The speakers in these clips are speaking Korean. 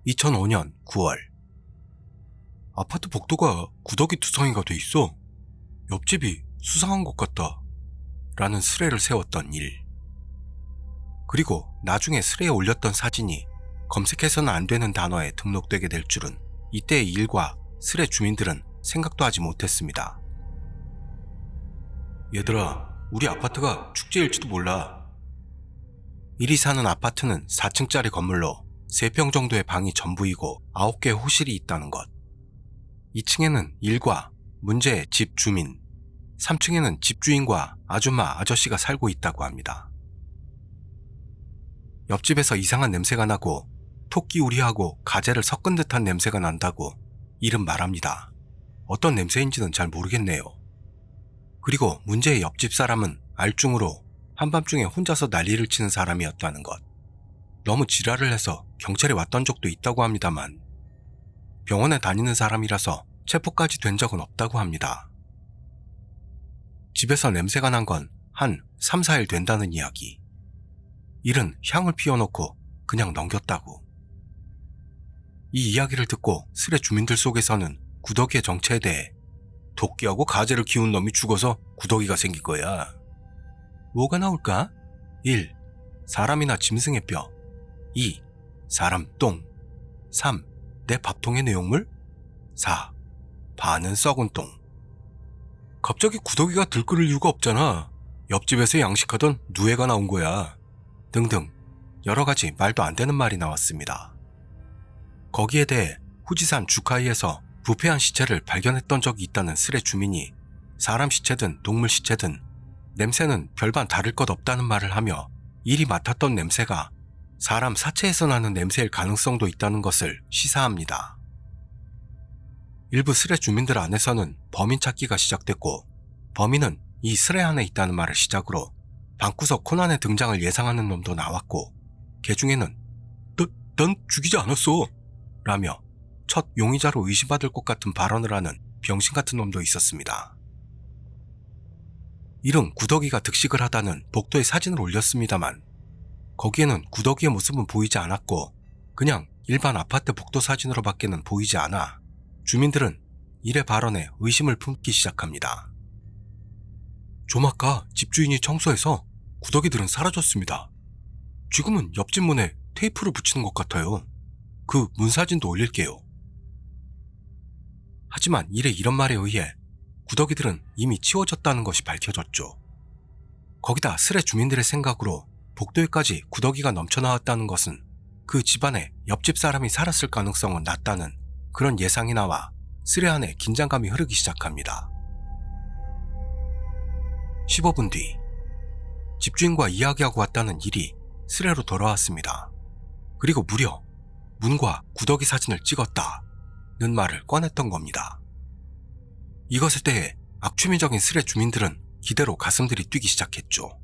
2005년 9월. 아파트 복도가 구더기 투성이가 돼 있어. 옆집이 수상한 것 같다 라는 스레를 세웠던 일. 그리고 나중에 스레에 올렸던 사진이 검색해서는 안 되는 단어에 등록되게 될 줄은 이때의 일과 스레 주민들은 생각도 하지 못했습니다. 얘들아, 우리 아파트가 축제일지도 몰라. 일이 사는 아파트는 4층짜리 건물로 3평 정도의 방이 전부이고 9개의 호실이 있다는 것. 2층에는 일과 문제의 집 주민, 3층에는 집주인과 아줌마, 아저씨가 살고 있다고 합니다. 옆집에서 이상한 냄새가 나고 토끼 우리하고 가재를 섞은 듯한 냄새가 난다고 일은 말합니다. 어떤 냄새인지는 잘 모르겠네요. 그리고 문제의 옆집 사람은 알중으로 한밤중에 혼자서 난리를 치는 사람이었다는 것. 너무 지랄을 해서 경찰에 왔던 적도 있다고 합니다만 병원에 다니는 사람이라서 체포까지 된 적은 없다고 합니다. 집에서 냄새가 난 건 한 3, 4일 된다는 이야기. 일은 향을 피워놓고 그냥 넘겼다고. 이 이야기를 듣고 스레 주민들 속에서는 구더기의 정체에 대해 토끼하고 가재를 키운 놈이 죽어서 구더기가 생긴 거야. 뭐가 나올까? 1. 사람이나 짐승의 뼈. 2. 사람 똥. 3. 내 밥통의 내용물? 4. 반은 썩은 똥. 갑자기 구더기가 들끓을 이유가 없잖아. 옆집에서 양식하던 누에가 나온 거야. 등등 여러가지 말도 안 되는 말이 나왔습니다. 거기에 대해 후지산 주카이에서 부패한 시체를 발견했던 적이 있다는 스레 주민이 사람 시체든 동물 시체든 냄새는 별반 다를 것 없다는 말을 하며 일이 맡았던 냄새가 사람 사체에서 나는 냄새일 가능성도 있다는 것을 시사합니다. 일부 스레 주민들 안에서는 범인 찾기가 시작됐고 범인은 이 스레 안에 있다는 말을 시작으로 방구석 코난의 등장을 예상하는 놈도 나왔고 개 중에는 난 죽이지 않았어 라며 첫 용의자로 의심받을 것 같은 발언을 하는 병신 같은 놈도 있었습니다. 일은 구더기가 득식을 하다는 복도에 사진을 올렸습니다만 거기에는 구더기의 모습은 보이지 않았고 그냥 일반 아파트 복도 사진으로 밖에는 보이지 않아 주민들은 일의 발언에 의심을 품기 시작합니다. 좀 아까 집주인이 청소해서 구더기들은 사라졌습니다. 지금은 옆집 문에 테이프를 붙이는 것 같아요. 그 문 사진도 올릴게요. 하지만 일의 이런 말에 의해 구더기들은 이미 치워졌다는 것이 밝혀졌죠. 거기다 스레 주민들의 생각으로 복도에까지 구더기가 넘쳐나왔다는 것은 그 집안에 옆집 사람이 살았을 가능성은 낮다는 그런 예상이 나와 스레 안에 긴장감이 흐르기 시작합니다. 15분 뒤 집주인과 이야기하고 왔다는 일이 스레로 돌아왔습니다. 그리고 무려 문과 구더기 사진을 찍었다는 말을 꺼냈던 겁니다. 이것에 대해 악취미적인 스레 주민들은 기대로 가슴들이 뛰기 시작했죠.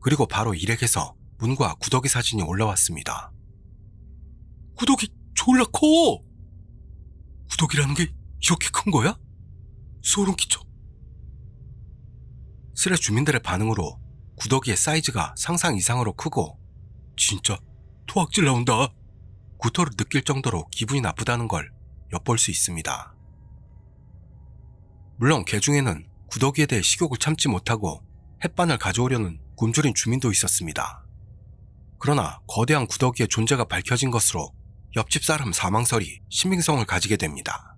그리고 바로 일액에서 문과 구더기 사진이 올라왔습니다. 구더기 졸라 커! 구더기라는 게 이렇게 큰 거야? 소름 끼쳐. 스레 주민들의 반응으로 구더기의 사이즈가 상상 이상으로 크고 진짜 토악질 나온다 구토를 느낄 정도로 기분이 나쁘다는 걸 엿볼 수 있습니다. 물론 개 중에는 구더기에 대해 식욕을 참지 못하고 햇반을 가져오려는 굶주린 주민도 있었습니다. 그러나 거대한 구더기의 존재가 밝혀진 것으로 옆집 사람 사망설이 신빙성을 가지게 됩니다.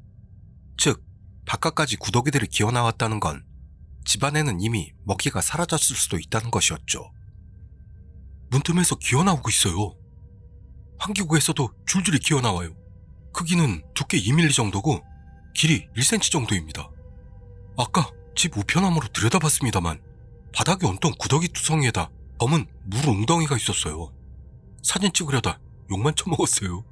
즉 바깥까지 구더기들이 기어나왔다는 건 집안에는 이미 먹이가 사라졌을 수도 있다는 것이었죠. 문틈에서 기어나오고 있어요. 환기구에서도 줄줄이 기어나와요. 크기는 두께 2mm 정도고 길이 1cm 정도입니다. 아까 집 우편함으로 들여다봤습니다만 바닥에 얹던 구더기 투성이에다 검은 물 웅덩이가 있었어요. 사진 찍으려다 욕만 처먹었어요.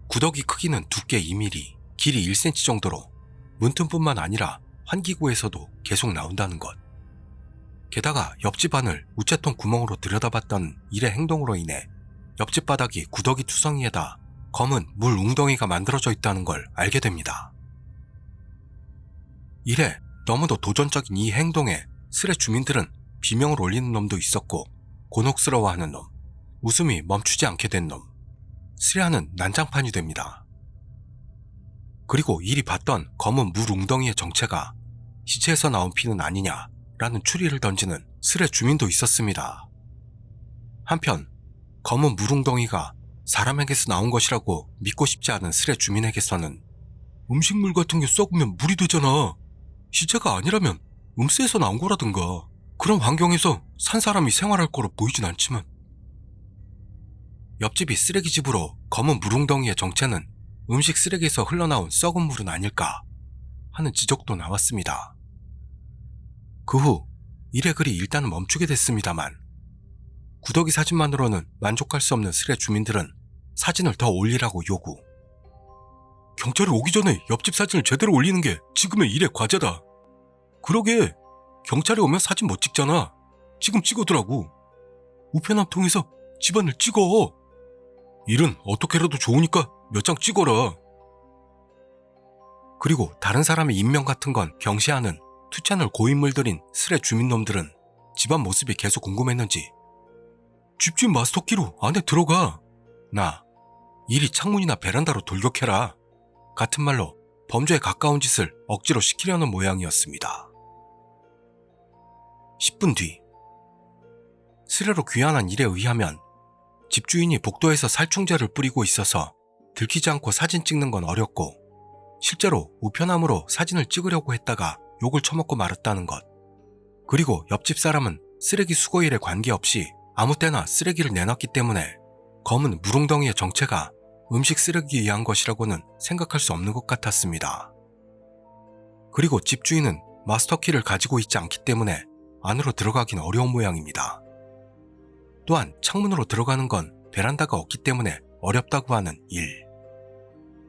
구더기 크기는 두께 2mm, 길이 1cm 정도로 문틈뿐만 아니라 환기구에서도 계속 나온다는 것. 게다가 옆집 안을 우체통 구멍으로 들여다봤던 일의 행동으로 인해 옆집 바닥이 구더기 투성이에다 검은 물 웅덩이가 만들어져 있다는 걸 알게 됩니다. 이래 너무도 도전적인 이 행동에 스레 주민들은 비명을 올리는 놈도 있었고 곤혹스러워하는 놈, 웃음이 멈추지 않게 된 놈, 쓰레하는 난장판이 됩니다. 그리고 일이 봤던 검은 물 웅덩이의 정체가 시체에서 나온 피는 아니냐라는 추리를 던지는 쓰레 주민도 있었습니다. 한편 검은 물 웅덩이가 사람에게서 나온 것이라고 믿고 싶지 않은 쓰레 주민에게서는 음식물 같은 게 썩으면 물이 되잖아. 시체가 아니라면 음수에서 나온 거라든가 그런 환경에서 산 사람이 생활할 거로 보이진 않지만 옆집이 쓰레기집으로 검은 물웅덩이의 정체는 음식 쓰레기에서 흘러나온 썩은 물은 아닐까 하는 지적도 나왔습니다. 그 후 일의 글이 일단은 멈추게 됐습니다만 구더기 사진만으로는 만족할 수 없는 쓰레 주민들은 사진을 더 올리라고 요구. 경찰이 오기 전에 옆집 사진을 제대로 올리는 게 지금의 일의 과제다. 그러게 경찰이 오면 사진 못 찍잖아. 지금 찍어두라고. 우편함 통해서 집안을 찍어. 일은 어떻게라도 좋으니까 몇 장 찍어라. 그리고 다른 사람의 인명 같은 건 경시하는 투채널 고인물들인 쓰레 주민놈들은 집안 모습이 계속 궁금했는지 집주인 마스터키로 안에 들어가. 나 이리 창문이나 베란다로 돌격해라. 같은 말로 범죄에 가까운 짓을 억지로 시키려는 모양이었습니다. 10분 뒤 쓰레로 귀환한 일에 의하면 집주인이 복도에서 살충제를 뿌리고 있어서 들키지 않고 사진 찍는 건 어렵고 실제로 우편함으로 사진을 찍으려고 했다가 욕을 처먹고 말았다는 것. 그리고 옆집 사람은 쓰레기 수거일에 관계없이 아무 때나 쓰레기를 내놨기 때문에 검은 물웅덩이의 정체가 음식 쓰레기에 의한 것이라고는 생각할 수 없는 것 같았습니다. 그리고 집주인은 마스터키를 가지고 있지 않기 때문에 안으로 들어가긴 어려운 모양입니다. 또한 창문으로 들어가는 건 베란다가 없기 때문에 어렵다고 하는 일.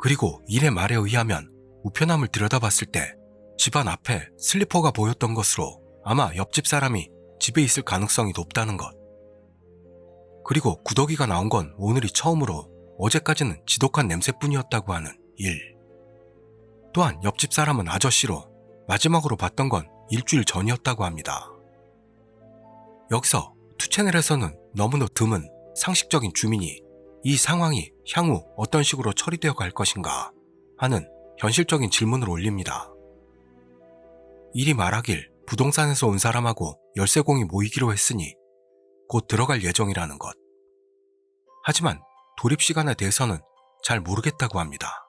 그리고 일의 말에 의하면 우편함을 들여다봤을 때 집안 앞에 슬리퍼가 보였던 것으로 아마 옆집 사람이 집에 있을 가능성이 높다는 것. 그리고 구더기가 나온 건 오늘이 처음으로 어제까지는 지독한 냄새뿐이었다고 하는 일. 또한 옆집 사람은 아저씨로 마지막으로 봤던 건 일주일 전이었다고 합니다. 여기서 투채널에서는 너무나 드문 상식적인 주민이 이 상황이 향후 어떤 식으로 처리되어 갈 것인가 하는 현실적인 질문을 올립니다. 이리 말하길 부동산에서 온 사람하고 열쇠공이 모이기로 했으니 곧 들어갈 예정이라는 것. 하지만 돌입시간에 대해서는 잘 모르겠다고 합니다.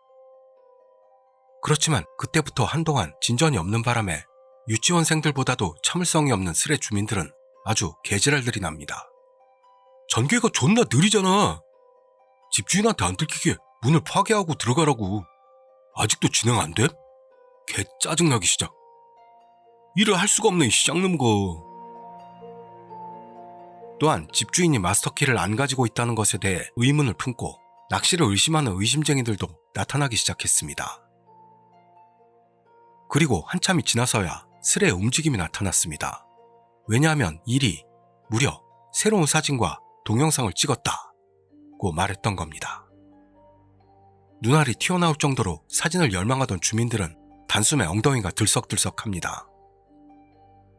그렇지만 그때부터 한동안 진전이 없는 바람에 유치원생들보다도 참을성이 없는 쓰레 주민들은 아주 개지랄들이 납니다. 전개가 존나 느리잖아. 집주인한테 안 들키게 문을 파괴하고 들어가라고. 아직도 진행 안 돼? 개 짜증나기 시작. 일을 할 수가 없네 이 쌍놈 거. 또한 집주인이 마스터키를 안 가지고 있다는 것에 대해 의문을 품고 낚시를 의심하는 의심쟁이들도 나타나기 시작했습니다. 그리고 한참이 지나서야 쓰레의 움직임이 나타났습니다. 왜냐하면 일이 무려 새로운 사진과 동영상을 찍었다고 말했던 겁니다. 눈알이 튀어나올 정도로 사진을 열망하던 주민들은 단숨에 엉덩이가 들썩들썩합니다.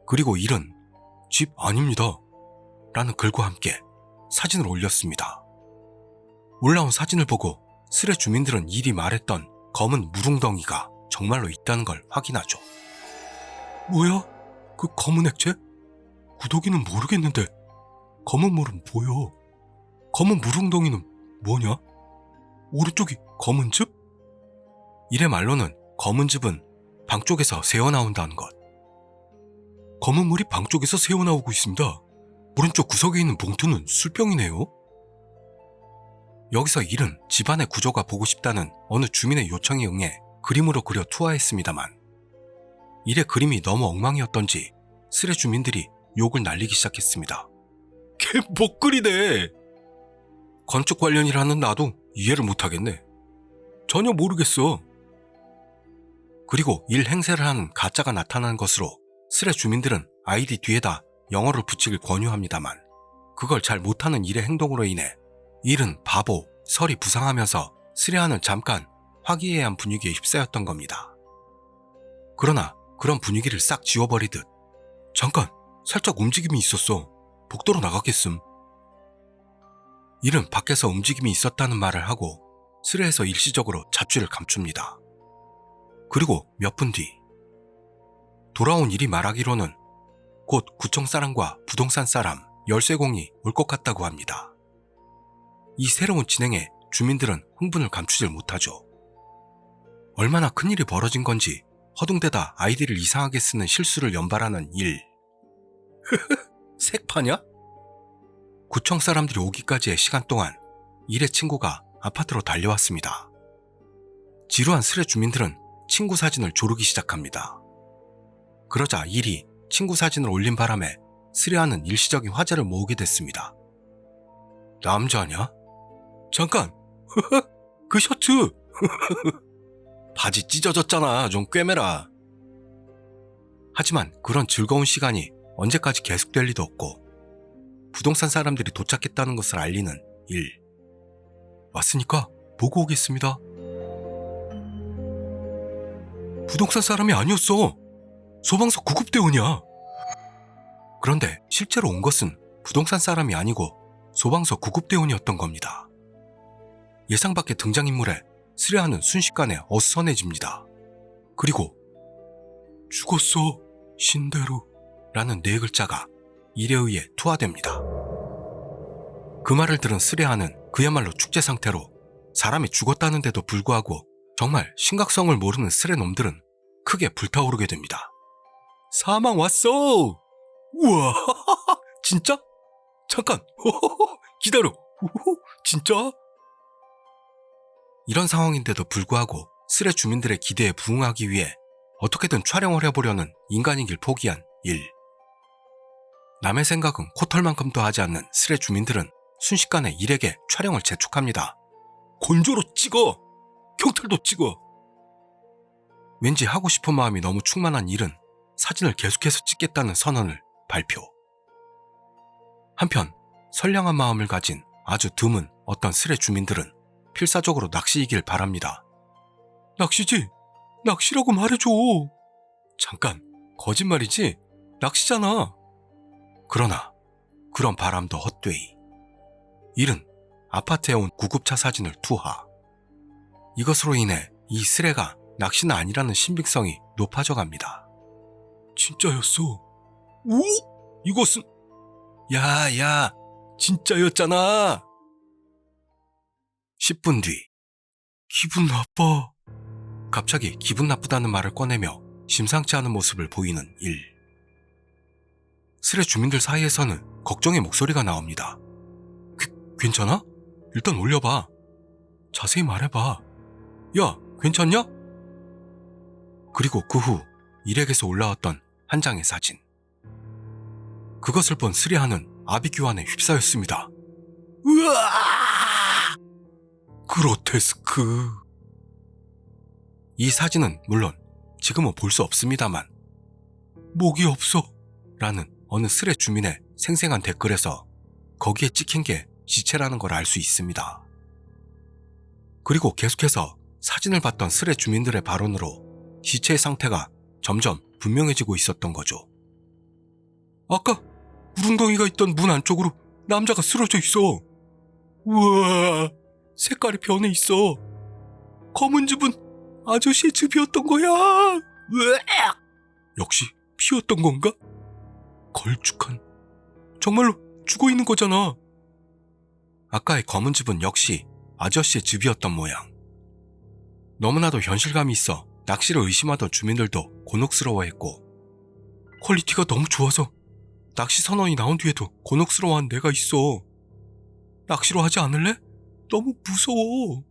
그리고 일은 집 아닙니다 라는 글과 함께 사진을 올렸습니다. 올라온 사진을 보고 쓰레 주민들은 일이 말했던 검은 물웅덩이가 정말로 있다는 걸 확인하죠. 뭐야? 그 검은 액체? 구더기는 모르겠는데 검은 물은 보여. 검은 물웅덩이는 뭐냐? 오른쪽이 검은 즙? 이래 말로는 검은 즙은 방 쪽에서 새어나온다는 것. 검은 물이 방 쪽에서 새어나오고 있습니다. 오른쪽 구석에 있는 봉투는 술병이네요. 여기서 일은 집안의 구조가 보고 싶다는 어느 주민의 요청에 응해 그림으로 그려 투하했습니다만 일의 그림이 너무 엉망이었던지 쓰레 주민들이 욕을 날리기 시작했습니다. 걔 못 그리네. 건축 관련 일하는 나도 이해를 못하겠네. 전혀 모르겠어. 그리고 일 행세를 하는 가짜가 나타나는 것으로 쓰레 주민들은 아이디 뒤에다 영어를 붙이길 권유합니다만 그걸 잘 못하는 일의 행동으로 인해 일은 바보, 설이 부상하면서 쓰레하는 잠깐 화기애애한 분위기에 휩싸였던 겁니다. 그러나 그런 분위기를 싹 지워버리듯 잠깐 살짝 움직임이 있었어. 복도로 나가겠음. 일은 밖에서 움직임이 있었다는 말을 하고 쓰레에서 일시적으로 자취를 감춥니다. 그리고 몇 분 뒤 돌아온 일이 말하기로는 곧 구청 사람과 부동산 사람, 열쇠공이 올 것 같다고 합니다. 이 새로운 진행에 주민들은 흥분을 감추질 못하죠. 얼마나 큰일이 벌어진 건지 허둥대다 아이디를 이상하게 쓰는 실수를 연발하는 일. 색파냐? 구청 사람들이 오기까지의 시간 동안 일의 친구가 아파트로 달려왔습니다. 지루한 스레 주민들은 친구 사진을 조르기 시작합니다. 그러자 일이 친구 사진을 올린 바람에 스레아는 일시적인 화제를 모으게 됐습니다. 남자냐? 잠깐! 그 셔츠! 바지 찢어졌잖아. 좀 꿰매라. 하지만 그런 즐거운 시간이 언제까지 계속될 리도 없고 부동산 사람들이 도착했다는 것을 알리는 일. 왔으니까 보고 오겠습니다. 부동산 사람이 아니었어. 소방서 구급대원이야. 그런데 실제로 온 것은 부동산 사람이 아니고 소방서 구급대원이었던 겁니다. 예상 밖의 등장인물에 스레아는 순식간에 어수선해집니다. 그리고 죽었어, 신대로 라는 네 글자가 일에 의해 투하됩니다. 그 말을 들은 스레아는 그야말로 축제 상태로 사람이 죽었다는데도 불구하고 정말 심각성을 모르는 스레놈들은 크게 불타오르게 됩니다. 사망 왔어! 우와, 진짜? 잠깐, 기다려, 진짜? 이런 상황인데도 불구하고 스레 주민들의 기대에 부응하기 위해 어떻게든 촬영을 해보려는 인간이길 포기한 일. 남의 생각은 코털만큼도 하지 않는 스레 주민들은 순식간에 일에게 촬영을 재촉합니다. 건조로 찍어! 경찰도 찍어! 왠지 하고 싶은 마음이 너무 충만한 일은 사진을 계속해서 찍겠다는 선언을 발표. 한편 선량한 마음을 가진 아주 드문 어떤 스레 주민들은 필사적으로 낚시이길 바랍니다. 낚시지? 낚시라고 말해줘. 잠깐, 거짓말이지? 낚시잖아. 그러나 그런 바람도 헛되이 일은 아파트에 온 구급차 사진을 투하. 이것으로 인해 이 스레가 낚시는 아니라는 신빙성이 높아져 갑니다. 진짜였어. 오? 이것은 야, 진짜였잖아. 10분 뒤 기분 나빠. 갑자기 기분 나쁘다는 말을 꺼내며 심상치 않은 모습을 보이는 일. 스레 주민들 사이에서는 걱정의 목소리가 나옵니다. 괜찮아? 일단 올려봐. 자세히 말해봐. 야, 괜찮냐? 그리고 그 후 일액에서 올라왔던 한 장의 사진. 그것을 본 스레아는 아비규환에 휩싸였습니다. 으아! 그로테스크. 이 사진은 물론 지금은 볼 수 없습니다만 목이 없어 라는 어느 스레 주민의 생생한 댓글에서 거기에 찍힌 게 시체라는 걸 알 수 있습니다. 그리고 계속해서 사진을 봤던 스레 주민들의 발언으로 시체의 상태가 점점 분명해지고 있었던 거죠. 아까 물웅덩이가 있던 문 안쪽으로 남자가 쓰러져 있어. 우와, 색깔이 변해 있어. 검은 즙은 아저씨의 즙이었던 거야. 으악! 역시 피였던 건가? 걸쭉한, 정말로 죽어 있는 거잖아. 아까의 검은 즙은 역시 아저씨의 즙이었던 모양. 너무나도 현실감이 있어 낚시를 의심하던 주민들도 곤혹스러워했고, 퀄리티가 너무 좋아서 낚시 선언이 나온 뒤에도 곤혹스러워한 내가 있어. 낚시로 하지 않을래? 너무 무서워.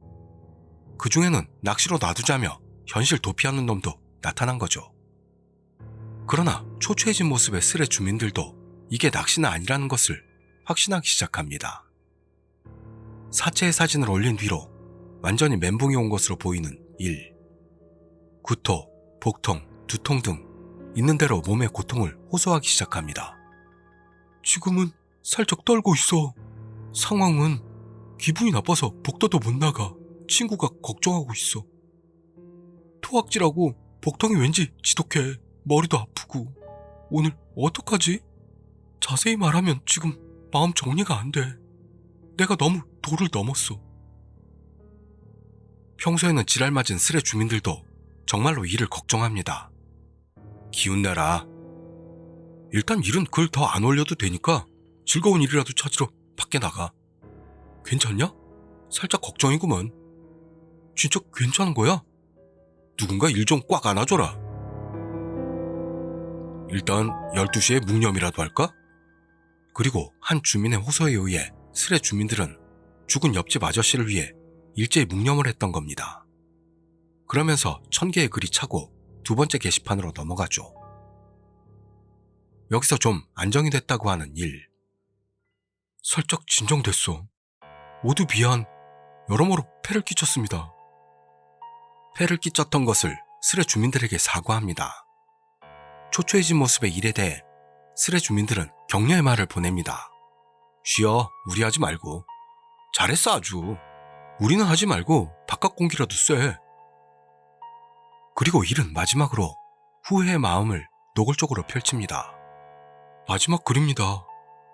그 중에는 낚시로 놔두자며 현실 도피하는 놈도 나타난 거죠. 그러나 초췌해진 모습의 스레 주민들도 이게 낚시는 아니라는 것을 확신하기 시작합니다. 사체의 사진을 올린 뒤로 완전히 멘붕이 온 것으로 보이는 일. 구토, 복통, 두통 등 있는 대로 몸의 고통을 호소하기 시작합니다. 지금은 살짝 떨고 있어. 상황은 기분이 나빠서 복도도 못 나가. 친구가 걱정하고 있어. 토악질하고 복통이 왠지 지독해. 머리도 아프고. 오늘 어떡하지? 자세히 말하면 지금 마음 정리가 안 돼. 내가 너무 도를 넘었어. 평소에는 지랄맞은 스레 주민들도 정말로 이를 걱정합니다. 기운내라. 일단 일은 글 더 안 올려도 되니까 즐거운 일이라도 찾으러 밖에 나가. 괜찮냐? 살짝 걱정이구먼. 진짜 괜찮은 거야? 누군가 일 좀 꽉 안아줘라. 일단 12시에 묵념이라도 할까? 그리고 한 주민의 호소에 의해 스레 주민들은 죽은 옆집 아저씨를 위해 일제히 묵념을 했던 겁니다. 그러면서 1000개의 글이 차고 두 번째 게시판으로 넘어가죠. 여기서 좀 안정이 됐다고 하는 일. 살짝 진정됐어. 모두 미안. 여러모로 폐를 끼쳤습니다. 폐를 끼쳤던 것을 스레 주민들에게 사과합니다. 초췌해진 모습의 일에 대해 스레 주민들은 격려의 말을 보냅니다. 쉬어, 무리하지 말고. 잘했어 아주. 무리는 하지 말고 바깥 공기라도 쐬. 그리고 일은 마지막으로 후회의 마음을 노골적으로 펼칩니다. 마지막 글입니다.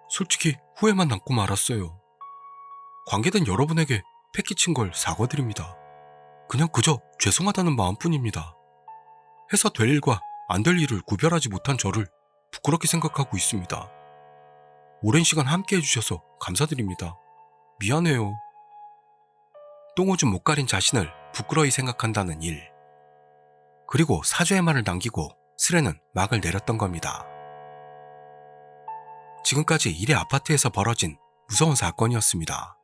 솔직히 후회만 남고 말았어요. 관계된 여러분에게 패 끼친 걸 사과드립니다. 그냥 그저 죄송하다는 마음뿐입니다. 해서 될 일과 안 될 일을 구별하지 못한 저를 부끄럽게 생각하고 있습니다. 오랜 시간 함께 해주셔서 감사드립니다. 미안해요. 똥오줌 못 가린 자신을 부끄러이 생각한다는 일. 그리고 사죄의 말을 남기고 스레는 막을 내렸던 겁니다. 지금까지 일의 아파트에서 벌어진 무서운 사건이었습니다.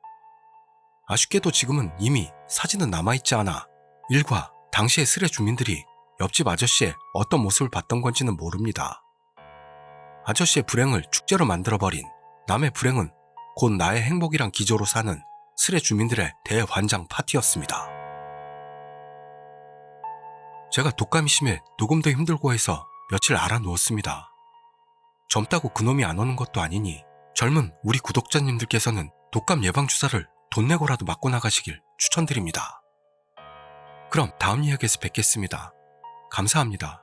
아쉽게도 지금은 이미 사진은 남아있지 않아 일과 당시의 스레 주민들이 옆집 아저씨의 어떤 모습을 봤던 건지는 모릅니다. 아저씨의 불행을 축제로 만들어버린 남의 불행은 곧 나의 행복이란 기조로 사는 스레 주민들의 대환장 파티였습니다. 제가 독감이 심해 녹음도 힘들고 해서 며칠 알아누웠습니다. 젊다고 그놈이 안 오는 것도 아니니 젊은 우리 구독자님들께서는 독감 예방주사를 돈 내고라도 맞고 나가시길 추천드립니다. 그럼 다음 이야기에서 뵙겠습니다. 감사합니다.